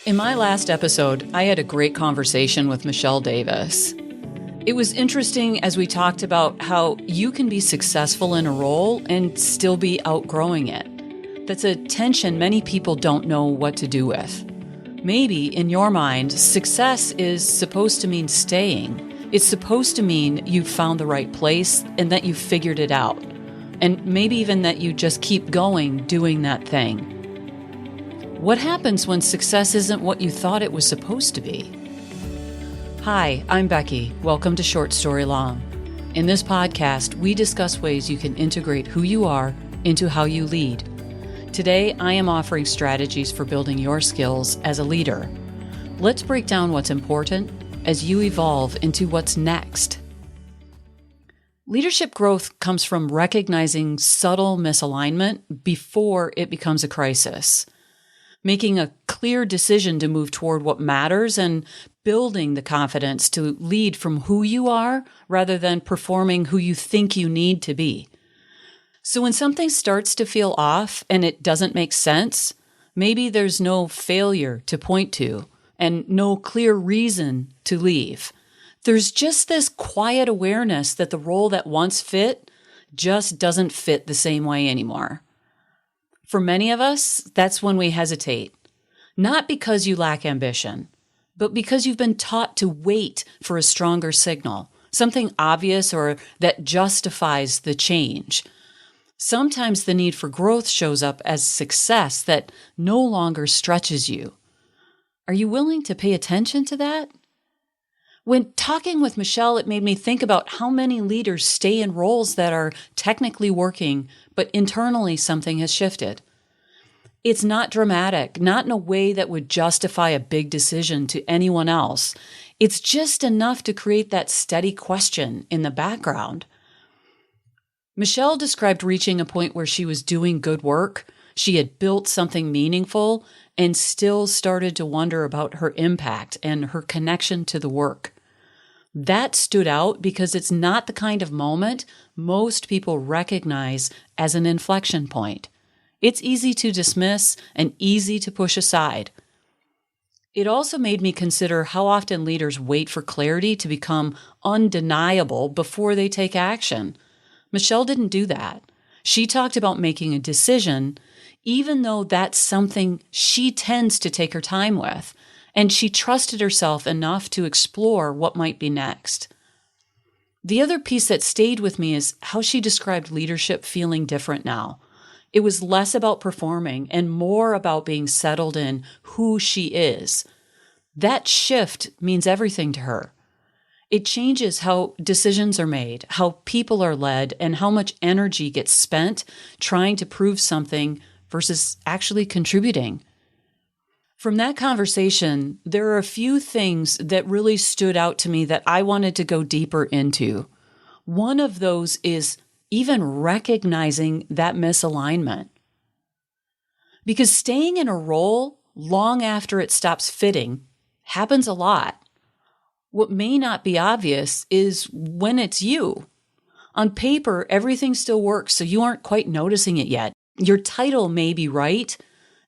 In my last episode, I had a great conversation with Michelle Davis. It was interesting as we talked about how you can be successful in a role and still be outgrowing it. That's a tension many people don't know what to do with. Maybe, in your mind, success is supposed to mean staying. It's supposed to mean you've found the right place and that you've figured it out. And maybe even that you just keep going doing that thing. What happens when success isn't what you thought it was supposed to be? Hi, I'm Becky. Welcome to Short Story Long. In this podcast, we discuss ways you can integrate who you are into how you lead. Today, I am offering strategies for building your skills as a leader. Let's break down what's important as you evolve into what's next. Leadership growth comes from recognizing subtle misalignment before it becomes a crisis. Making a clear decision to move toward what matters and building the confidence to lead from who you are rather than performing who you think you need to be. So when something starts to feel off and it doesn't make sense, maybe there's no failure to point to and no clear reason to leave. There's just this quiet awareness that the role that once fit just doesn't fit the same way anymore. For many of us, that's when we hesitate. Not because you lack ambition, but because you've been taught to wait for a stronger signal, something obvious or that justifies the change. Sometimes the need for growth shows up as success that no longer stretches you. Are you willing to pay attention to that? When talking with Michelle, it made me think about how many leaders stay in roles that are technically working, but internally something has shifted. It's not dramatic, not in a way that would justify a big decision to anyone else. It's just enough to create that steady question in the background. Michelle described reaching a point where she was doing good work, she had built something meaningful, and still started to wonder about her impact and her connection to the work. That stood out because it's not the kind of moment most people recognize as an inflection point. It's easy to dismiss and easy to push aside. It also made me consider how often leaders wait for clarity to become undeniable before they take action. Michelle didn't do that. She talked about making a decision, even though that's something she tends to take her time with, and she trusted herself enough to explore what might be next. The other piece that stayed with me is how she described leadership feeling different now. It was less about performing and more about being settled in who she is. That shift means everything to her. It changes how decisions are made, how people are led, and how much energy gets spent trying to prove something versus actually contributing. From that conversation, there are a few things that really stood out to me that I wanted to go deeper into. One of those is even recognizing that misalignment. Because staying in a role long after it stops fitting happens a lot. What may not be obvious is when it's you. On paper, everything still works, so you aren't quite noticing it yet. Your title may be right,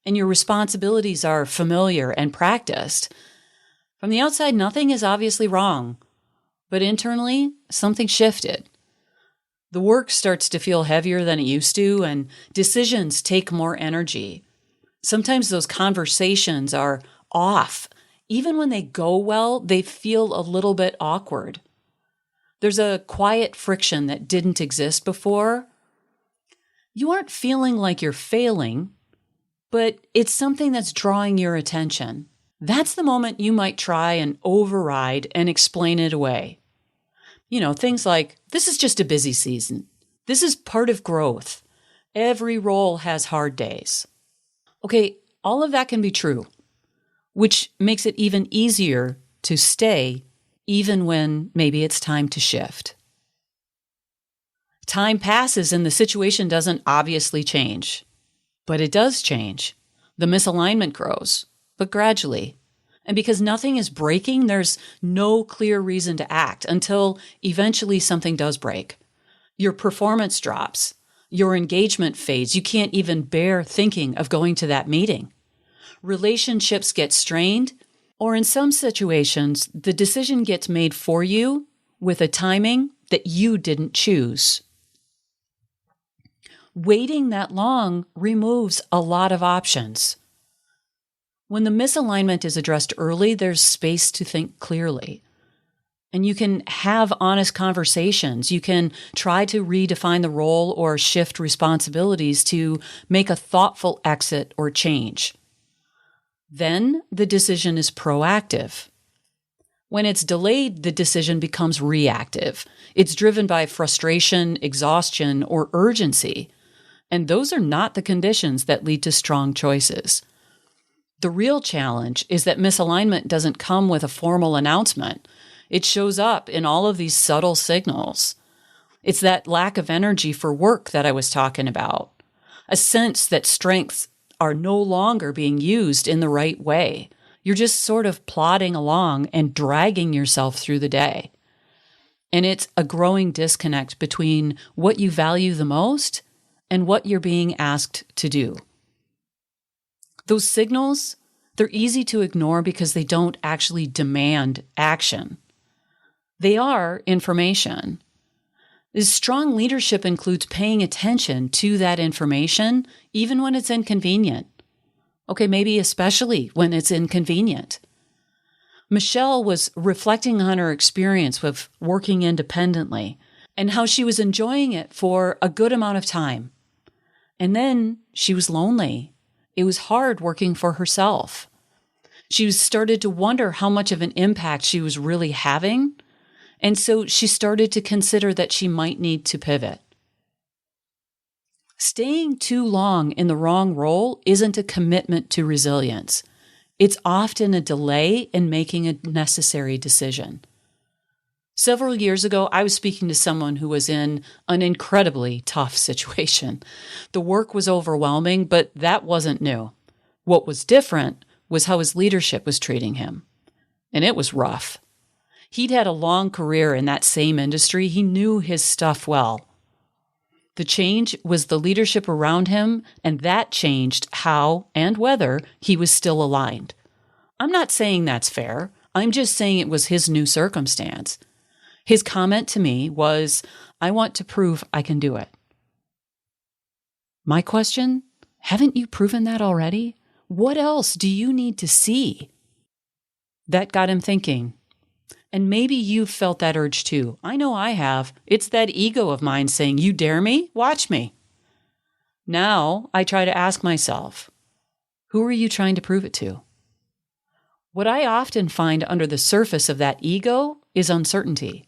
and your responsibilities are familiar and practiced. From the outside, nothing is obviously wrong, but internally, something shifted. The work starts to feel heavier than it used to, and decisions take more energy. Sometimes those conversations are off. Even when they go well, they feel a little bit awkward. There's a quiet friction that didn't exist before. You aren't feeling like you're failing, but it's something that's drawing your attention. That's the moment you might try and override and explain it away. Things like, this is just a busy season. This is part of growth. Every role has hard days. Okay, all of that can be true, which makes it even easier to stay even when maybe it's time to shift. Time passes and the situation doesn't obviously change, but it does change. The misalignment grows, but gradually. And because nothing is breaking, there's no clear reason to act until eventually something does break. Your performance drops. Your engagement fades. You can't even bear thinking of going to that meeting. Relationships get strained, or in some situations, the decision gets made for you with a timing that you didn't choose. Waiting that long removes a lot of options. When the misalignment is addressed early, there's space to think clearly. And you can have honest conversations. You can try to redefine the role or shift responsibilities to make a thoughtful exit or change. Then the decision is proactive. When it's delayed, the decision becomes reactive. It's driven by frustration, exhaustion, or urgency. And those are not the conditions that lead to strong choices. The real challenge is that misalignment doesn't come with a formal announcement. It shows up in all of these subtle signals. It's that lack of energy for work that I was talking about, a sense that strengths are no longer being used in the right way. You're just sort of plodding along and dragging yourself through the day. And it's a growing disconnect between what you value the most and what you're being asked to do. Those signals, they're easy to ignore because they don't actually demand action. They are information. This strong leadership includes paying attention to that information, even when it's inconvenient. Okay, maybe especially when it's inconvenient. Michelle was reflecting on her experience with working independently and how she was enjoying it for a good amount of time. And then she was lonely. It was hard working for herself. She started to wonder how much of an impact she was really having. And so she started to consider that she might need to pivot. Staying too long in the wrong role isn't a commitment to resilience. It's often a delay in making a necessary decision. Several years ago, I was speaking to someone who was in an incredibly tough situation. The work was overwhelming, but that wasn't new. What was different was how his leadership was treating him. And it was rough. He'd had a long career in that same industry. He knew his stuff well. The change was the leadership around him, and that changed how and whether he was still aligned. I'm not saying that's fair. I'm just saying it was his new circumstance. His comment to me was, "I want to prove I can do it." My question, haven't you proven that already? What else do you need to see? That got him thinking. And maybe you've felt that urge too. I know I have. It's that ego of mine saying, "You dare me? Watch me." Now I try to ask myself, who are you trying to prove it to? What I often find under the surface of that ego is uncertainty.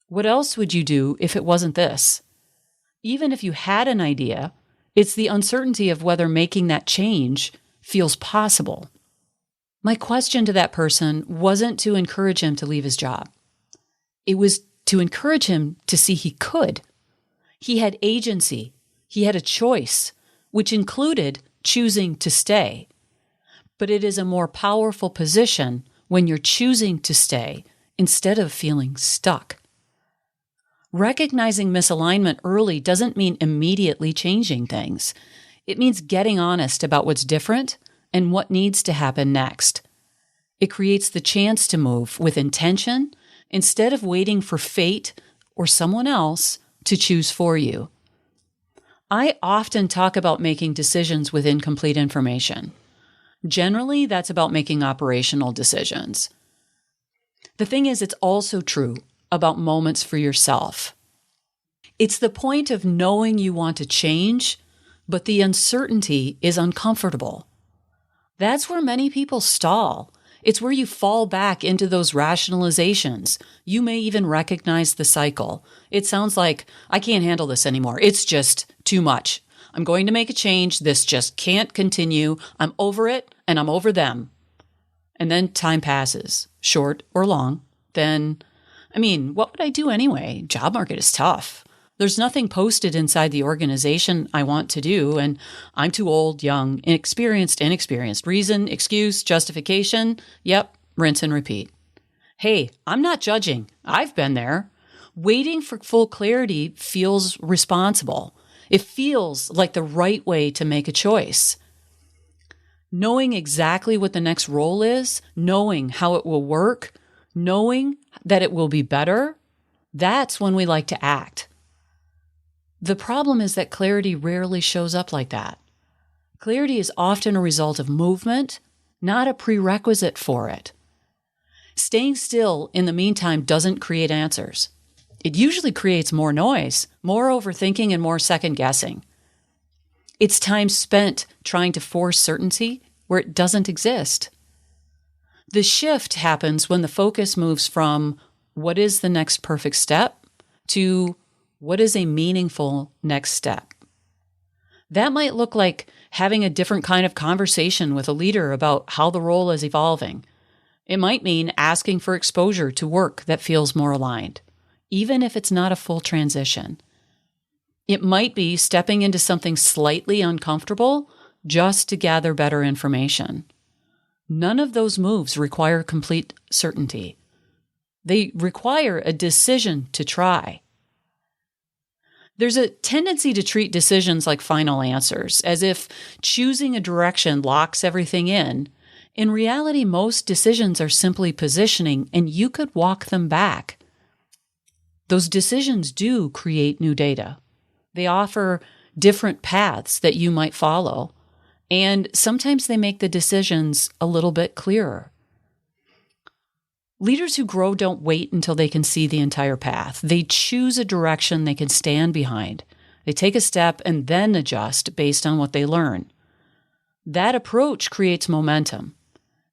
What else would you do if it wasn't this? Even if you had an idea, it's the uncertainty of whether making that change feels possible. My question to that person wasn't to encourage him to leave his job. It was to encourage him to see he could. He had agency. He had a choice, which included choosing to stay. But it is a more powerful position when you're choosing to stay instead of feeling stuck. Recognizing misalignment early doesn't mean immediately changing things. It means getting honest about what's different and what needs to happen next. It creates the chance to move with intention instead of waiting for fate or someone else to choose for you. I often talk about making decisions with incomplete information. Generally, that's about making operational decisions. The thing is, it's also true about moments for yourself. It's the point of knowing you want to change, but the uncertainty is uncomfortable. That's where many people stall. It's where you fall back into those rationalizations. You may even recognize the cycle. It sounds like, "I can't handle this anymore. It's just too much. I'm going to make a change. This just can't continue. I'm over it, and I'm over them." And then time passes, short or long. Then, what would I do anyway? Job market is tough. There's nothing posted inside the organization I want to do, and I'm too old, young, inexperienced. Reason, excuse, justification. Yep, rinse and repeat. Hey, I'm not judging. I've been there. Waiting for full clarity feels responsible. It feels like the right way to make a choice. Knowing exactly what the next role is, knowing how it will work, knowing that it will be better, that's when we like to act. The problem is that clarity rarely shows up like that. Clarity is often a result of movement, not a prerequisite for it. Staying still in the meantime doesn't create answers. It usually creates more noise, more overthinking, and more second guessing. It's time spent trying to force certainty where it doesn't exist. The shift happens when the focus moves from what is the next perfect step to what is a meaningful next step. That might look like having a different kind of conversation with a leader about how the role is evolving. It might mean asking for exposure to work that feels more aligned, even if it's not a full transition. It might be stepping into something slightly uncomfortable just to gather better information. None of those moves require complete certainty. They require a decision to try. There's a tendency to treat decisions like final answers, as if choosing a direction locks everything in. In reality, most decisions are simply positioning, and you could walk them back. Those decisions do create new data. They offer different paths that you might follow, and sometimes they make the decisions a little bit clearer. Leaders who grow don't wait until they can see the entire path. They choose a direction they can stand behind. They take a step and then adjust based on what they learn. That approach creates momentum.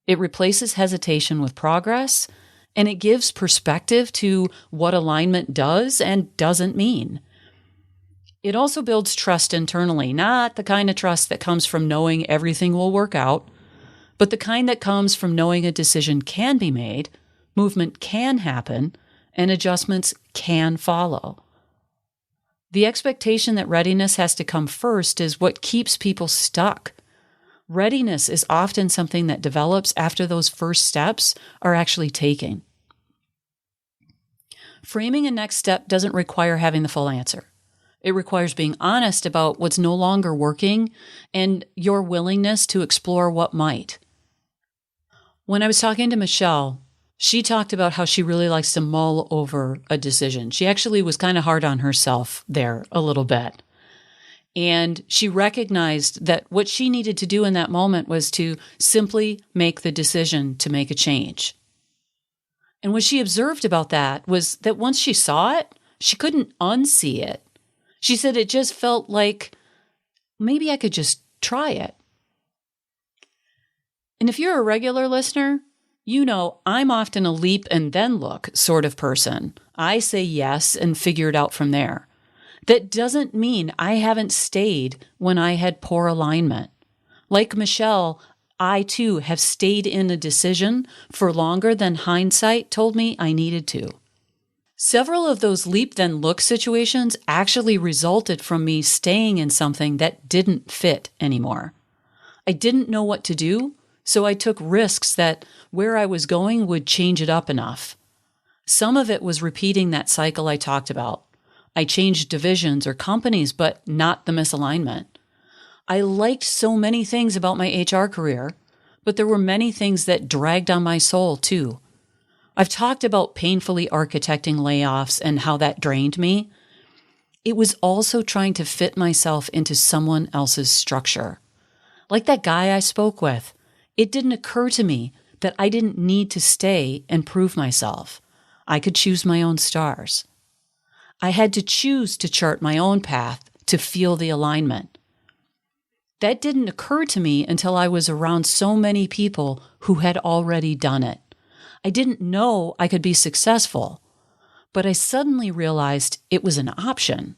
It replaces hesitation with progress, and it gives perspective to what alignment does and doesn't mean. It also builds trust internally, not the kind of trust that comes from knowing everything will work out, but the kind that comes from knowing a decision can be made, movement can happen, and adjustments can follow. The expectation that readiness has to come first is what keeps people stuck. Readiness is often something that develops after those first steps are actually taken. Framing a next step doesn't require having the full answer. It requires being honest about what's no longer working and your willingness to explore what might. When I was talking to Michelle, she talked about how she really likes to mull over a decision. She actually was kind of hard on herself there a little bit. And she recognized that what she needed to do in that moment was to simply make the decision to make a change. And what she observed about that was that once she saw it, she couldn't unsee it. She said it just felt like maybe I could just try it. And if you're a regular listener, you know I'm often a leap and then look sort of person. I say yes and figure it out from there. That doesn't mean I haven't stayed when I had poor alignment. Like Michelle, I too have stayed in a decision for longer than hindsight told me I needed to. Several of those leap then look situations actually resulted from me staying in something that didn't fit anymore. I didn't know what to do, so I took risks that where I was going would change it up enough. Some of it was repeating that cycle I talked about. I changed divisions or companies, but not the misalignment. I liked so many things about my HR career, but there were many things that dragged on my soul too. I've talked about painfully architecting layoffs and how that drained me. It was also trying to fit myself into someone else's structure. Like that guy I spoke with, it didn't occur to me that I didn't need to stay and prove myself. I could choose my own stars. I had to choose to chart my own path to feel the alignment. That didn't occur to me until I was around so many people who had already done it. I didn't know I could be successful, but I suddenly realized it was an option.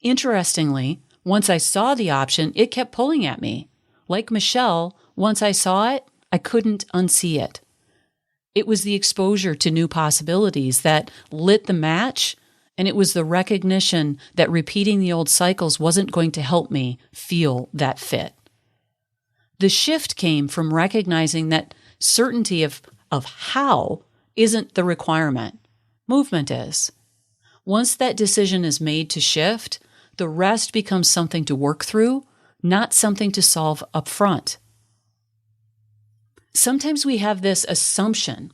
Interestingly, once I saw the option, it kept pulling at me. Like Michelle, once I saw it, I couldn't unsee it. It was the exposure to new possibilities that lit the match, and it was the recognition that repeating the old cycles wasn't going to help me feel that fit. The shift came from recognizing that certainty of how isn't the requirement. Movement is. Once that decision is made to shift, the rest becomes something to work through, not something to solve up front. Sometimes we have this assumption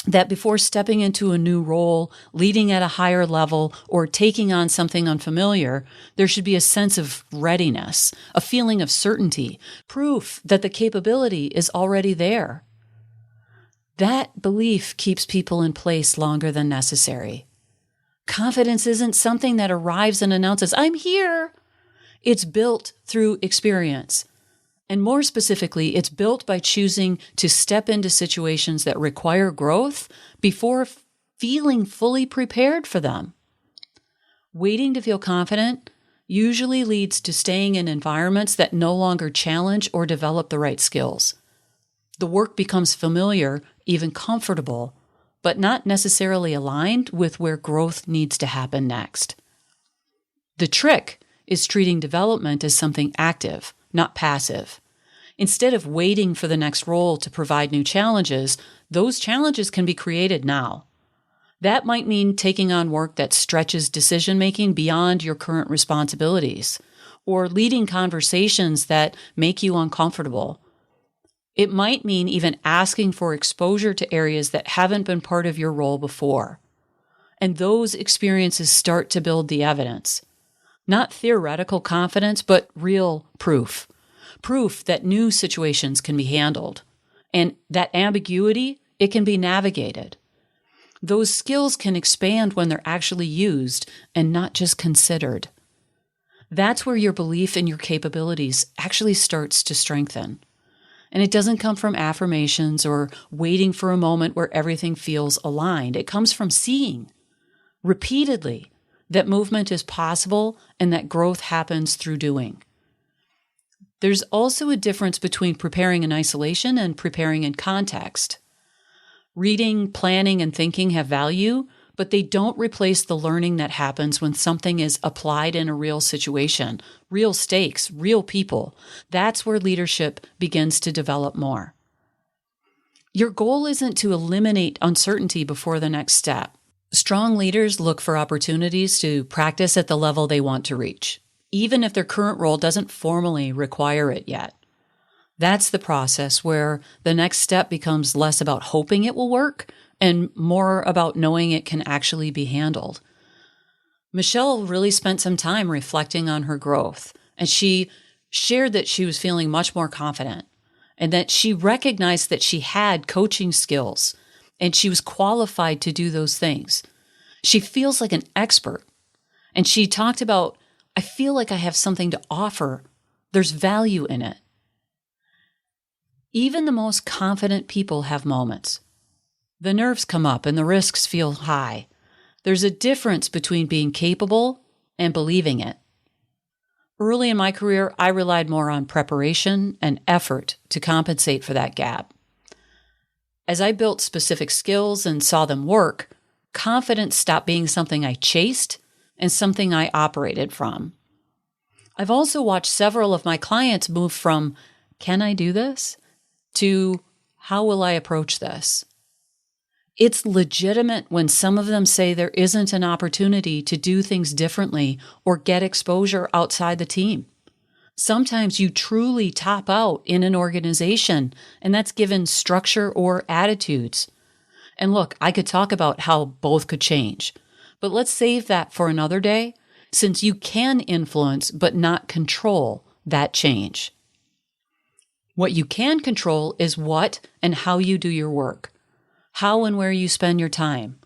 that before stepping into a new role, leading at a higher level, or taking on something unfamiliar, there should be a sense of readiness, a feeling of certainty, proof that the capability is already there. That belief keeps people in place longer than necessary. Confidence isn't something that arrives and announces, "I'm here." It's built through experience. And more specifically, it's built by choosing to step into situations that require growth before feeling fully prepared for them. Waiting to feel confident usually leads to staying in environments that no longer challenge or develop the right skills. The work becomes familiar, even comfortable, but not necessarily aligned with where growth needs to happen next. The trick is treating development as something active, not passive. Instead of waiting for the next role to provide new challenges, those challenges can be created now. That might mean taking on work that stretches decision-making beyond your current responsibilities, or leading conversations that make you uncomfortable. It might mean even asking for exposure to areas that haven't been part of your role before. And those experiences start to build the evidence. Not theoretical confidence, but real proof. Proof that new situations can be handled. And that ambiguity, it can be navigated. Those skills can expand when they're actually used and not just considered. That's where your belief in your capabilities actually starts to strengthen. And it doesn't come from affirmations or waiting for a moment where everything feels aligned. It comes from seeing repeatedly that movement is possible and that growth happens through doing. There's also a difference between preparing in isolation and preparing in context. Reading, planning, and thinking have value, but they don't replace the learning that happens when something is applied in a real situation, real stakes, real people. That's where leadership begins to develop more. Your goal isn't to eliminate uncertainty before the next step. Strong leaders look for opportunities to practice at the level they want to reach, even if their current role doesn't formally require it yet. That's the process where the next step becomes less about hoping it will work and more about knowing it can actually be handled. Michelle really spent some time reflecting on her growth, and she shared that she was feeling much more confident and that she recognized that she had coaching skills and she was qualified to do those things. She feels like an expert. And she talked about, "I feel like I have something to offer. There's value in it." Even the most confident people have moments. The nerves come up and the risks feel high. There's a difference between being capable and believing it. Early in my career, I relied more on preparation and effort to compensate for that gap. As I built specific skills and saw them work, confidence stopped being something I chased and something I operated from. I've also watched several of my clients move from, "Can I do this?" to, "How will I approach this?" It's legitimate when some of them say there isn't an opportunity to do things differently or get exposure outside the team. Sometimes you truly top out in an organization, and that's given structure or attitudes. And look, I could talk about how both could change, but let's save that for another day, since you can influence but not control that change. What you can control is what and how you do your work, how and where you spend your time.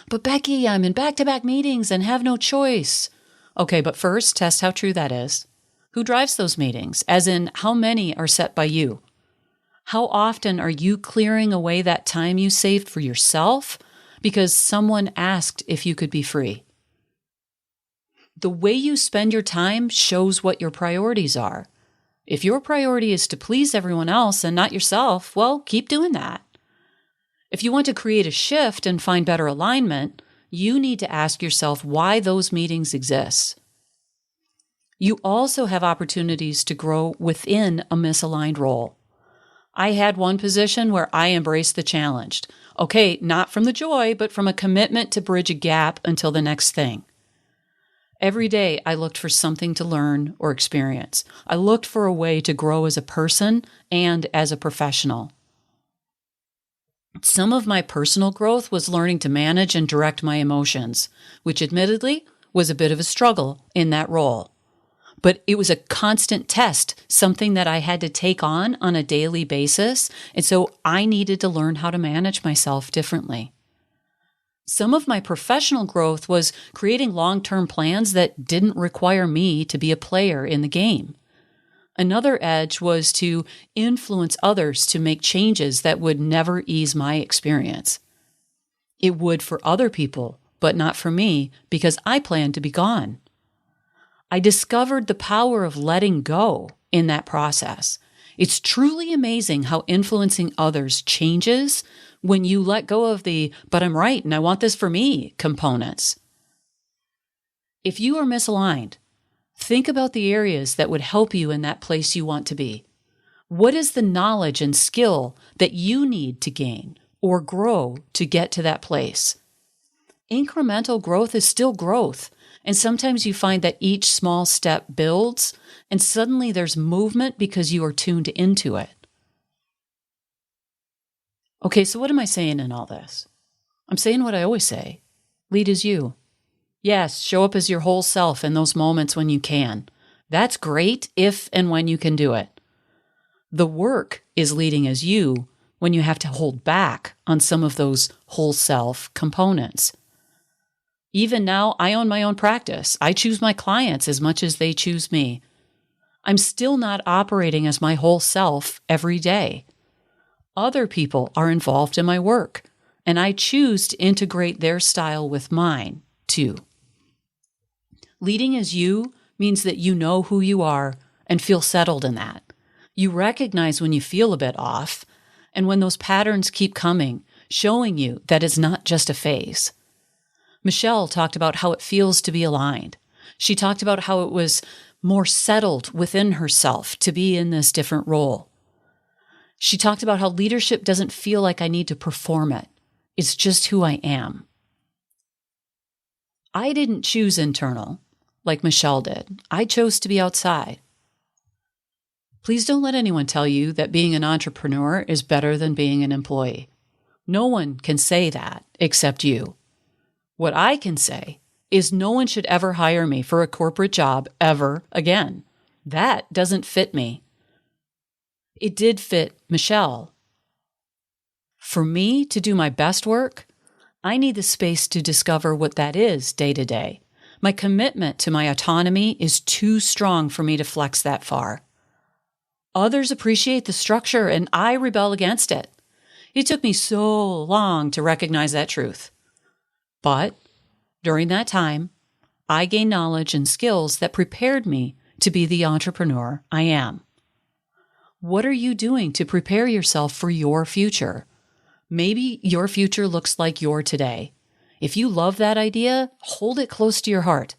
"But Becky, I'm in back-to-back meetings and have no choice." Okay, but first, test how true that is. Who drives those meetings? As in, how many are set by you? How often are you clearing away that time you saved for yourself because someone asked if you could be free? The way you spend your time shows what your priorities are. If your priority is to please everyone else and not yourself, well, keep doing that. If you want to create a shift and find better alignment, you need to ask yourself why those meetings exist. You also have opportunities to grow within a misaligned role. I had one position where I embraced the challenge. Okay, not from the joy, but from a commitment to bridge a gap until the next thing. Every day, I looked for something to learn or experience. I looked for a way to grow as a person and as a professional. Some of my personal growth was learning to manage and direct my emotions, which admittedly was a bit of a struggle in that role. But it was a constant test, something that I had to take on a daily basis, and so I needed to learn how to manage myself differently. Some of my professional growth was creating long-term plans that didn't require me to be a player in the game. Another edge was to influence others to make changes that would never ease my experience. It would for other people, but not for me, because I planned to be gone. I discovered the power of letting go in that process. It's truly amazing how influencing others changes when you let go of the, but I'm right and I want this for me components. If you are misaligned, think about the areas that would help you in that place you want to be. What is the knowledge and skill that you need to gain or grow to get to that place? Incremental growth is still growth. And sometimes you find that each small step builds, and suddenly there's movement because you are tuned into it. Okay, so what am I saying in all this? I'm saying what I always say. Lead as you. Yes, show up as your whole self in those moments when you can. That's great if and when you can do it. The work is leading as you when you have to hold back on some of those whole self components. Even now, I own my own practice. I choose my clients as much as they choose me. I'm still not operating as my whole self every day. Other people are involved in my work, and I choose to integrate their style with mine, too. Leading as you means that you know who you are and feel settled in that. You recognize when you feel a bit off, and when those patterns keep coming, showing you that it's not just a phase. Michelle talked about how it feels to be aligned. She talked about how it was more settled within herself to be in this different role. She talked about how leadership doesn't feel like I need to perform it. It's just who I am. I didn't choose internal like Michelle did. I chose to be outside. Please don't let anyone tell you that being an entrepreneur is better than being an employee. No one can say that except you. What I can say is no one should ever hire me for a corporate job ever again. That doesn't fit me. It did fit Michelle. For me to do my best work, I need the space to discover what that is day to day. My commitment to my autonomy is too strong for me to flex that far. Others appreciate the structure and I rebel against it. It took me so long to recognize that truth. But during that time, I gained knowledge and skills that prepared me to be the entrepreneur I am. What are you doing to prepare yourself for your future? Maybe your future looks like your today. If you love that idea, hold it close to your heart.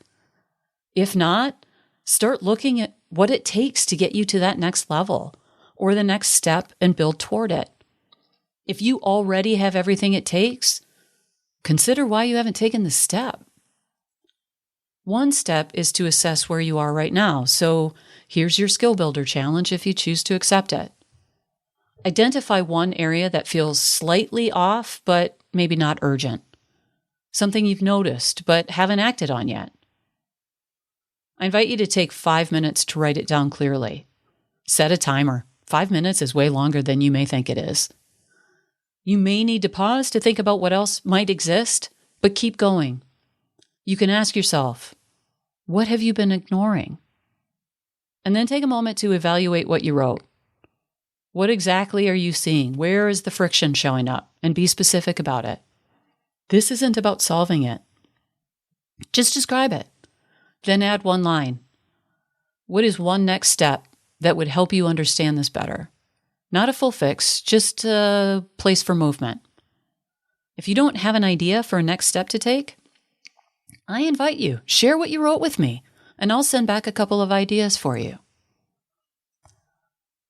If not, start looking at what it takes to get you to that next level or the next step and build toward it. If you already have everything it takes, consider why you haven't taken the step. One step is to assess where you are right now. So here's your skill builder challenge if you choose to accept it. Identify one area that feels slightly off, but maybe not urgent. Something you've noticed, but haven't acted on yet. I invite you to take 5 minutes to write it down clearly. Set a timer. 5 minutes is way longer than you may think it is. You may need to pause to think about what else might exist, but keep going. You can ask yourself, what have you been ignoring? And then take a moment to evaluate what you wrote. What exactly are you seeing? Where is the friction showing up? And be specific about it. This isn't about solving it. Just describe it. Then add one line. What is one next step that would help you understand this better? Not a full fix, just a place for movement. If you don't have an idea for a next step to take, I invite you, share what you wrote with me, and I'll send back a couple of ideas for you.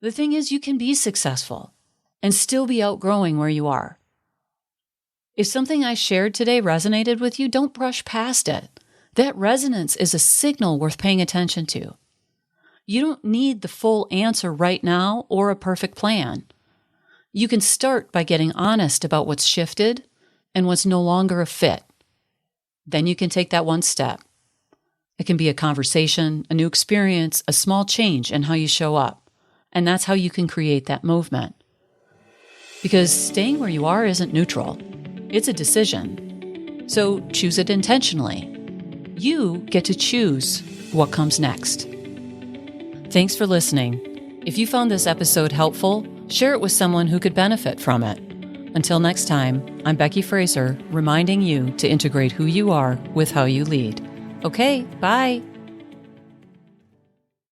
The thing is, you can be successful and still be outgrowing where you are. If something I shared today resonated with you, don't brush past it. That resonance is a signal worth paying attention to. You don't need the full answer right now or a perfect plan. You can start by getting honest about what's shifted and what's no longer a fit. Then you can take that one step. It can be a conversation, a new experience, a small change in how you show up. And that's how you can create that movement. Because staying where you are isn't neutral. It's a decision. So choose it intentionally. You get to choose what comes next. Thanks for listening. If you found this episode helpful, share it with someone who could benefit from it. Until next time, I'm Becky Fraser, reminding you to integrate who you are with how you lead. Okay, bye.